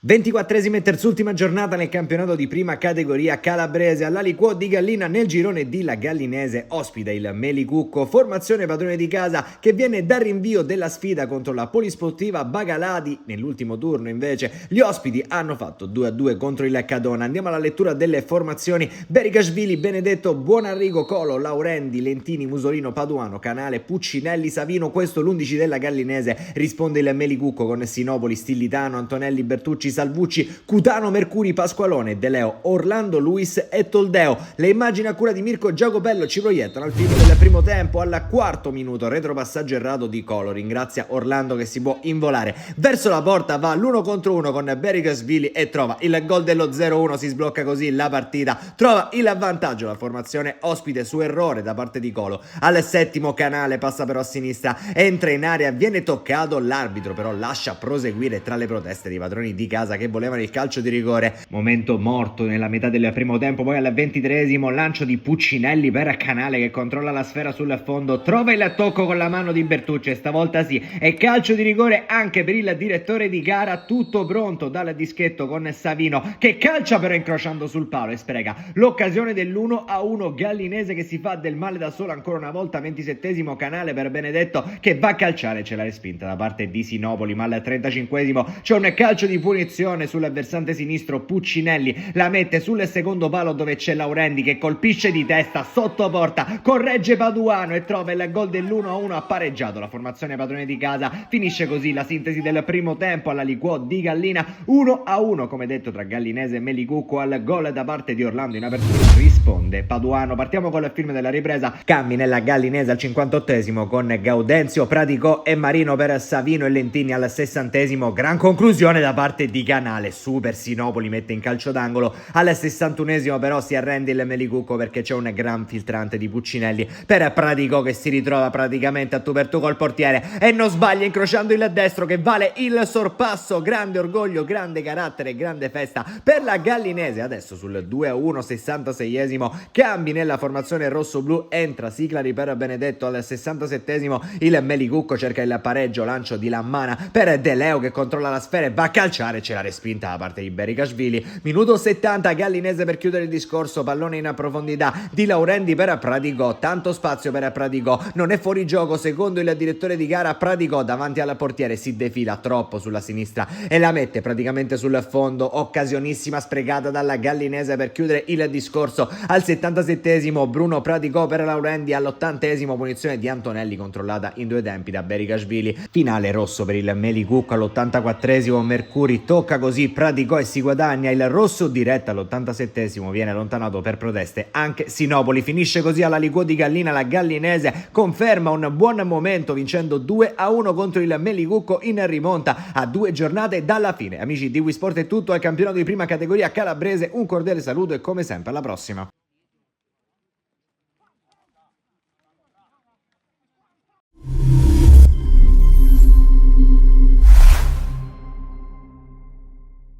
24esima e terzultima giornata nel campionato di prima categoria calabrese. All'Aliquò di Gallina nel girone D la Gallinese ospita il Melicucco, formazione padrone di casa che viene dal rinvio della sfida contro la Polisportiva Bagaladi. Nell'ultimo turno invece gli ospiti hanno fatto 2-2 contro il Cadona. Andiamo alla lettura delle formazioni: Bericashvili, Benedetto, Buonarrigo, Colo, Laurendi, Lentini, Musolino, Paduano, Canale, Puccinelli, Savino. Questo l'11 della Gallinese. Risponde il Melicucco con Sinopoli, Stillitano, Antonelli, Bertucci, Salvucci, Cutano, Mercuri, Pasqualone, De Leo, Orlando, Luis e Toldeo. Le immagini a cura di Mirko Giacopello ci proiettano al fine del primo tempo. Al quarto minuto retropassaggio errato di Colo, ringrazia Orlando che si può involare verso la porta, va l'1 contro 1 con Bericashvili e trova il gol dello 0-1. Si sblocca così la partita, trova il vantaggio la formazione ospite su errore da parte di Colo. Al settimo Canale passa però a sinistra, entra in area, viene toccato, l'arbitro però lascia proseguire tra le proteste dei padroni di casa che volevano il calcio di rigore. Momento morto nella metà del primo tempo. Poi al 23esimo lancio di Puccinelli per Canale che controlla la sfera sul fondo, trova il tocco con la mano di Bertucci e stavolta sì, è calcio di rigore anche per il direttore di gara. Tutto pronto dal dischetto con Savino che calcia però incrociando sul palo e spreca l'occasione dell'1-1. Gallinese che si fa del male da solo ancora una volta. 27esimo Canale per Benedetto che va a calciare, ce l'ha respinta da parte di Sinopoli, ma al 35esimo c'è un calcio di punizione sul versante sinistro. Puccinelli la mette sul secondo palo dove c'è Laurendi che colpisce di testa sotto porta, corregge Paduano e trova il gol dell'1-1. Ha pareggiato la formazione padrone di casa. Finisce così la sintesi del primo tempo all'Aliquò di Gallina, 1-1 come detto tra Gallinese e Melicucco. Al gol da parte di Orlando in apertura risponde Paduano. Partiamo con il film della ripresa. Cambi nella Gallinese al 58esimo con Gaudenzio, Praticò e Marino per Savino e Lentini al 60esimo. Gran conclusione da parte di Canale, super Sinopoli mette in calcio d'angolo. Al 61esimo però si arrende il Melicucco perché c'è un gran filtrante di Puccinelli per Praticò che si ritrova praticamente a tu per tu col portiere e non sbaglia incrociando il destro che vale il sorpasso. Grande orgoglio, grande carattere, grande festa per la Gallinese. Adesso sul 2-1 66esimo cambi nella formazione rosso-blu, entra Siclari per Benedetto. Al 67esimo il Melicucco cerca il pareggio, lancio di Lammana per De Leo che controlla la sfera e va a calciare, c'è la respinta da parte di Bericashvili. Minuto 70 Gallinese per chiudere il discorso, pallone in profondità di Laurendi per Praticò, tanto spazio per Praticò, non è fuori gioco secondo il direttore di gara. Praticò davanti al portiere si defila troppo sulla sinistra e la mette praticamente sul fondo. Occasionissima sprecata dalla Gallinese per chiudere il discorso. Al 77esimo Bruno Praticò per Laurendi, all'80esimo punizione di Antonelli controllata in due tempi da Bericashvili. Finale rosso per il Melicucco. All'84esimo Mercuri tocca così Praticò e si guadagna il rosso diretto. All'87esimo viene allontanato per proteste anche Sinopoli. Finisce così all'Aliquò di Gallina, la Gallinese conferma un buon momento vincendo 2-1 contro il Melicucco in rimonta a 2 giornate dalla fine. Amici di Wisport è tutto, al campionato di prima categoria calabrese un cordiale saluto e come sempre alla prossima.